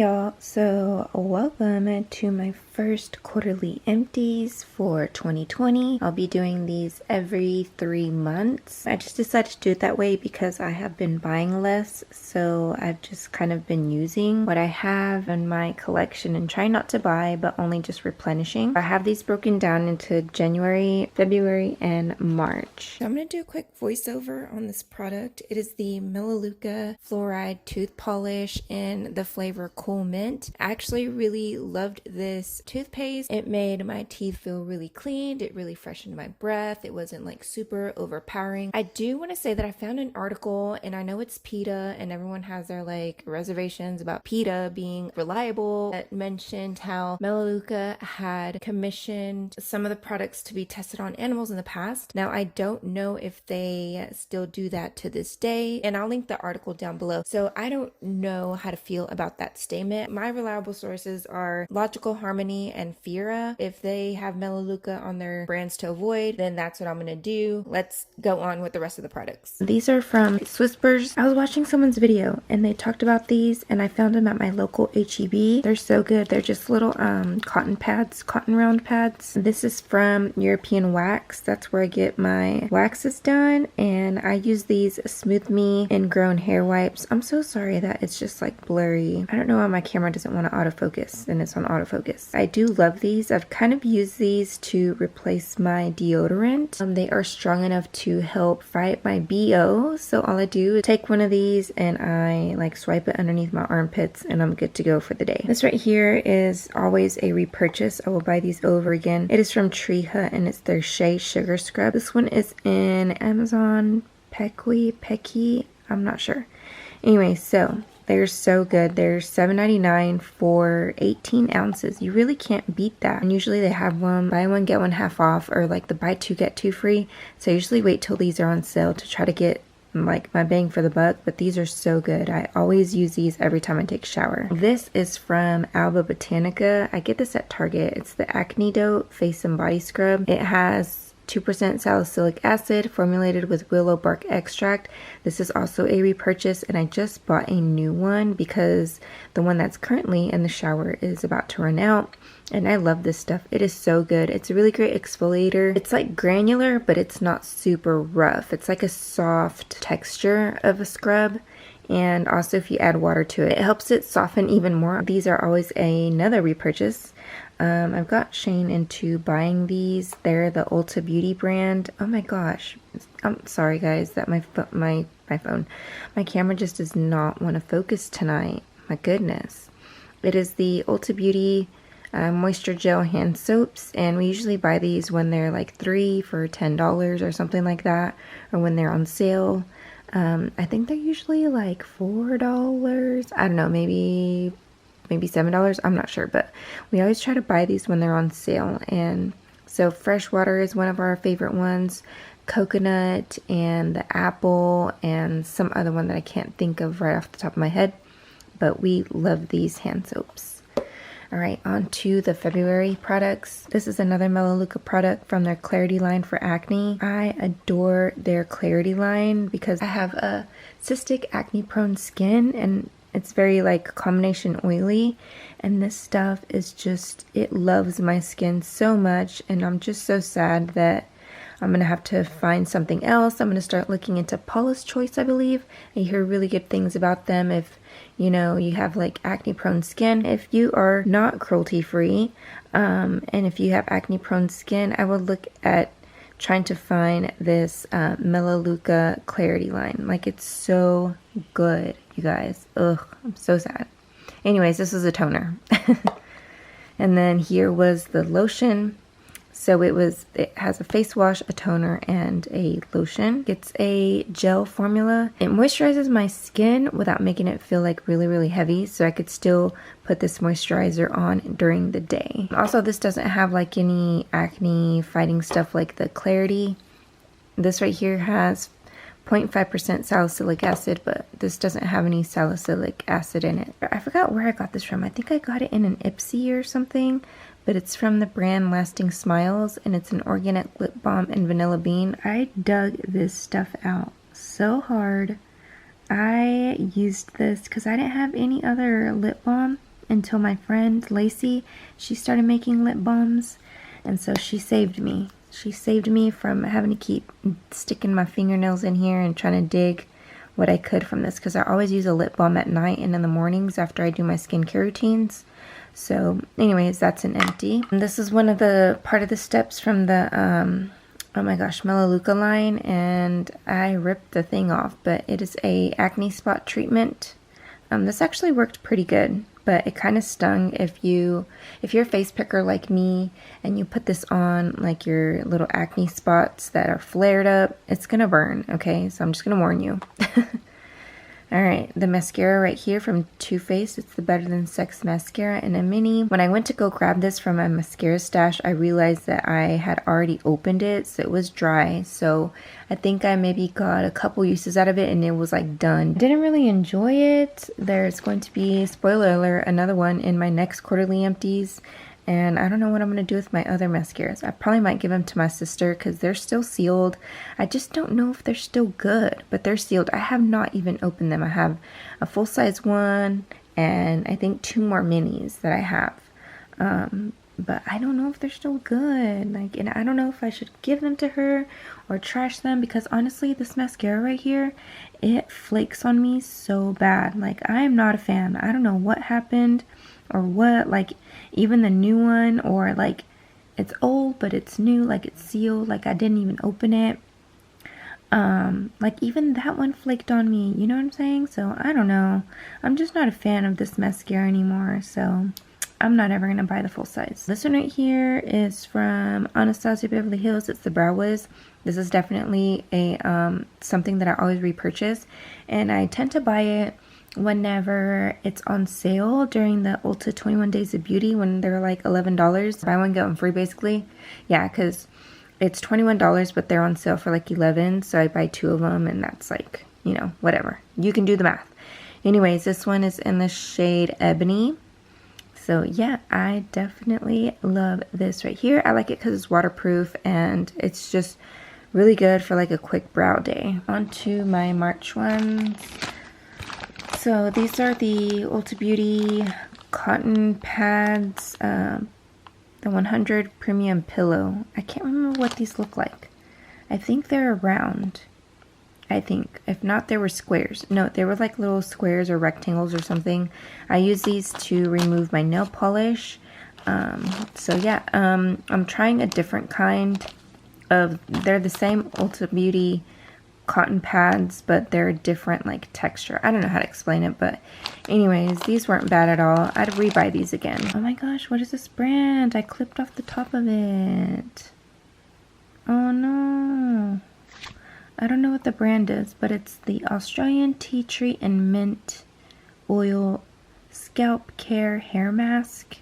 y'all, so welcome to my first quarterly empties for 2020. I'll be doing these every 3 months. I just decided to do it that way because I have been buying less, so I've just kind of been using what I have in my collection and trying not to buy, but only just replenishing. I have these broken down into January, February, and March. So I'm going to do a quick voiceover on this product. It is the Millah Fluoride tooth polish in the flavor Cool Mint. I actually really loved this toothpaste. It made my teeth feel really cleaned. It really freshened my breath. It wasn't like super overpowering. I do want to say that I found an article, and I know it's PETA and everyone has their like reservations about PETA being reliable, that mentioned how Luca had commissioned some of the products to be tested on animals in the past. Now I don't know if they still do that to this day, and I'll link the article down below. So I don't know how to feel about that statement. My reliable sources are Logical Harmony and Fira. If they have Luca on their brands to avoid, then that's what I'm gonna do. Let's go on with the rest of the products. These are from Swispers. I was watching someone's video and they talked about these, and I found them at my local HEB. They're so good. They're just little cotton pads, cotton round pads. This is from European Wax. That's where I get my waxes done, and I use these Smooth Me Ingrown hair wipes. I'm so sorry that it's just like blurry. I don't know why my camera doesn't want to autofocus, and it's on autofocus. I do love these. I've kind of used these to replace my deodorant. They are strong enough to help fight my BO. So all I do is take one of these and I like swipe it underneath my armpits, and I'm good to go for the day. This right here is always a repurchase. I will buy these over again. It is from Tree Hut and it's their Shea Sugar Scrub. This one is in Amazon Pecky. I'm not sure. Anyway, so they're so good. They're $7.99 for 18 ounces. You really can't beat that. And usually they have one buy one get one half off, or like the buy two get two free. So I usually wait till these are on sale to try to get like my bang for the buck, but these are so good. I always use these every time I take a shower. This is from Alba Botanica. I get this at Target. It's the Acne Face and Body Scrub. It has 2% salicylic acid formulated with willow bark extract. This is also a repurchase, and I just bought a new one because the one that's currently in the shower is about to run out. And I love this stuff. It is so good. It's a really great exfoliator. It's like granular, but it's not super rough. It's like a soft texture of a scrub. And also if you add water to it, it helps it soften even more. These are always another repurchase. I've got Shane into buying these. They're the Ulta Beauty brand. Oh my gosh. I'm sorry guys that my camera just does not want to focus tonight. My goodness. It is the Ulta Beauty moisture gel hand soaps, and we usually buy these when they're like 3 for $10 or something like that, or when they're on sale. I think they're usually like $4. I don't know, maybe $7. I'm not sure, but we always try to buy these when they're on sale. And so fresh water is one of our favorite ones, coconut and the apple and some other one that I can't think of right off the top of my head, but we love these hand soaps. All right, on to the February products. This is another Luca product from their Clarity line for acne. I adore their Clarity line because I have a cystic acne prone skin, and it's very like combination oily, and this stuff is just, it loves my skin so much, and I'm just so sad that I'm gonna have to find something else. I'm gonna start looking into Paula's Choice, I believe. I hear really good things about them if you know you have like acne prone skin. If you are not cruelty free, and if you have acne prone skin, I would look at trying to find this Luca Clarity line. Like, it's so good, you guys. Ugh, I'm so sad. Anyways, this is a toner. And then here was the lotion. So it has a face wash, a toner, and a lotion. It's a gel formula. It moisturizes my skin without making it feel like really, really heavy, so I could still put this moisturizer on during the day. Also, this doesn't have like any acne fighting stuff like the Clarity. This right here has 0.5% salicylic acid, but this doesn't have any salicylic acid in it. I forgot where I got this from. I think I got it in an Ipsy or something, but it's from the brand Lasting Smiles, and it's an organic lip balm and vanilla bean. I dug this stuff out so hard. I used this because I didn't have any other lip balm until my friend Lacey, she started making lip balms, and so she saved me. She saved me from having to keep sticking my fingernails in here and trying to dig what I could from this, because I always use a lip balm at night and in the mornings after I do my skincare routines. So anyways, that's an empty. And this is one of the part of the steps from the oh my gosh, Millah Luca line, and I ripped the thing off, but it is a acne spot treatment. This actually worked pretty good, but it kind of stung. If you're a face picker like me and you put this on like your little acne spots that are flared up, it's gonna burn, okay? So I'm just gonna warn you. Alright, the mascara right here from Toothpaste. It's the Better Than Sex Mascara in a mini. When I went to go grab this from my mascara stash, I realized that I had already opened it, so it was dry. So I think I maybe got a couple uses out of it and it was like done. Didn't really enjoy it. There's going to be, spoiler alert, another one in my next quarterly empties. And I don't know what I'm going to do with my other mascaras. I probably might give them to my sister because they're still sealed. I just don't know if they're still good, but they're sealed. I have not even opened them. I have a full-size one and I think 2 more minis that I have. But I don't know if they're still good. Like, and I don't know if I should give them to her or trash them, because honestly, this mascara right here, it flakes on me so bad. Like, I am not a fan. I don't know what happened or what, like, even the new one, or like it's old but it's new, like it's sealed, like I didn't even open it. Like even that one flaked on me, you know what I'm saying? So I don't know, I'm just not a fan of this mascara anymore, so I'm not ever gonna buy the full size. This one right here is from Anastasia Beverly Hills. It's the Brow Wiz. This is definitely a something that I always repurchase, and I tend to buy it whenever it's on sale during the Ulta 21 Days of Beauty, when they're like $11. Buy one, get one free basically. Yeah, because it's $21, but they're on sale for like $11. So I buy 2 of them, and that's like, you know, whatever. You can do the math. Anyways, this one is in the shade Ebony. So yeah, I definitely love this right here. I like it because it's waterproof and it's just really good for like a quick brow day. On to my March ones. So these are the Ulta Beauty cotton pads, the 100 premium pillow. I can't remember what these look like. I think they're round. I think. If not, they were squares. No, they were like little squares or rectangles or something. I use these to remove my nail polish. So yeah, I'm trying a different kind of, they're the same Ulta Beauty cotton pads, but they're different like texture. I don't know how to explain it, but anyways, these weren't bad at all. I'd rebuy these again. Oh my gosh, what is this brand? I clipped off the top of it. Oh no. I don't know what the brand is, but it's the Australian Tea Tree and Mint Oil Scalp Care Hair Mask.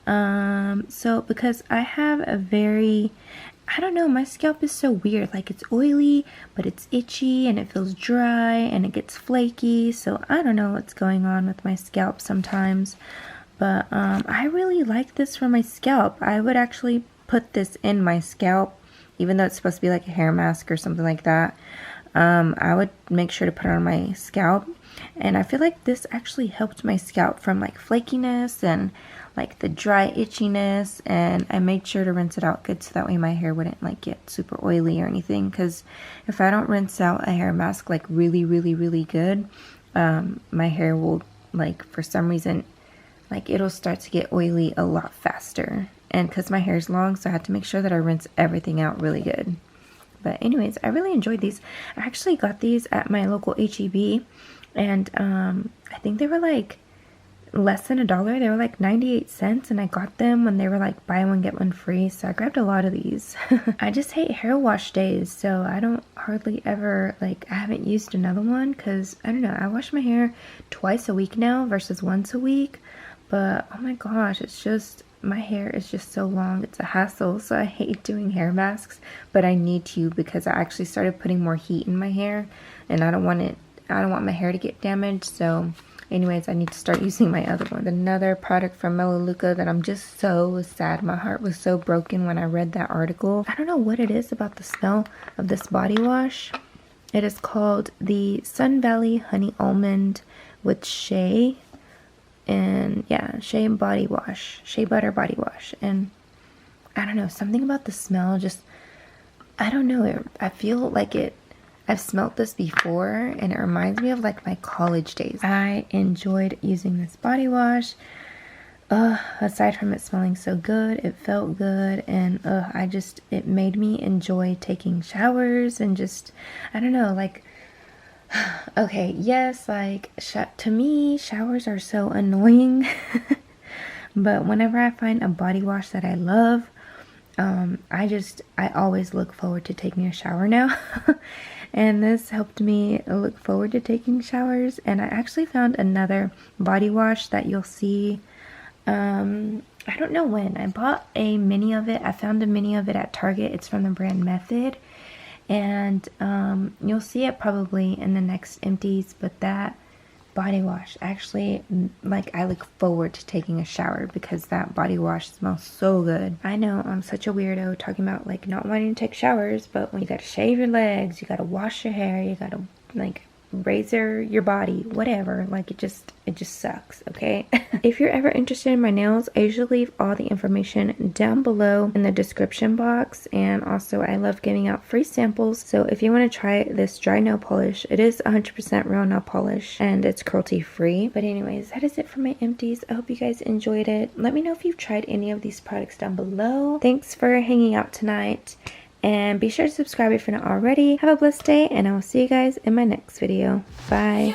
So because I have a very, I don't know, my scalp is so weird. Like, it's oily, but it's itchy and it feels dry and it gets flaky. So I don't know what's going on with my scalp sometimes. But I really like this for my scalp. I would actually put this in my scalp, even though it's supposed to be like a hair mask or something like that. I would make sure to put it on my scalp. And I feel like this actually helped my scalp from like flakiness and like the dry itchiness, and I made sure to rinse it out good so that way my hair wouldn't like get super oily or anything, because if I don't rinse out a hair mask like really good, my hair will, like, for some reason, like, it'll start to get oily a lot faster. And because my hair is long, so I had to make sure that I rinse everything out really good. But anyways, I really enjoyed these. I actually got these at my local H-E-B, and I think they were like less than $1. They were like 98 cents, and I got them when they were like buy one get one free, so I grabbed a lot of these. I just hate hair wash days, so I don't hardly ever, like, I haven't used another one because I don't know, I wash my hair twice a week now versus once a week. But oh my gosh, it's just, my hair is just so long, it's a hassle. So I hate doing hair masks, but I need to because I actually started putting more heat in my hair, and I don't want my hair to get damaged. So anyways, I need to start using my other one. Another product from Millah Luca that I'm just so sad. My heart was so broken when I read that article. I don't know what it is about the smell of this body wash. It is called the Sun Valley Honey Almond with Shea. and yeah, Shea body wash, Shea butter body wash. And I don't know, something about the smell just, I don't know, I feel like I've smelled this before and it reminds me of like my college days. I enjoyed using this body wash. Aside from it smelling so good, it felt good, and it made me enjoy taking showers and just, I don't know, like, okay, yes, like, to me, showers are so annoying, but whenever I find a body wash that I love, I always look forward to taking a shower now. And this helped me look forward to taking showers. And I actually found another body wash that you'll see, I don't know when. I bought a mini of it. I found a mini of it at Target. It's from the brand Method. And you'll see it probably in the next Empties. But that body wash, actually, like, I look forward to taking a shower because that body wash smells so good. I know I'm such a weirdo talking about like not wanting to take showers, but when you gotta shave your legs, you gotta wash your hair, you gotta like razor your body, whatever, like it just sucks, okay? If you're ever interested in my nails, I usually leave all the information down below in the description box, and also I love giving out free samples. So if you want to try this dry nail polish, it is 100% real nail polish and it's cruelty free. But anyways, that is it for my empties. I hope you guys enjoyed it. Let me know if you've tried any of these products down below. Thanks for hanging out tonight. And be sure to subscribe if you're not already. Have a blessed day, and I will see you guys in my next video. Bye.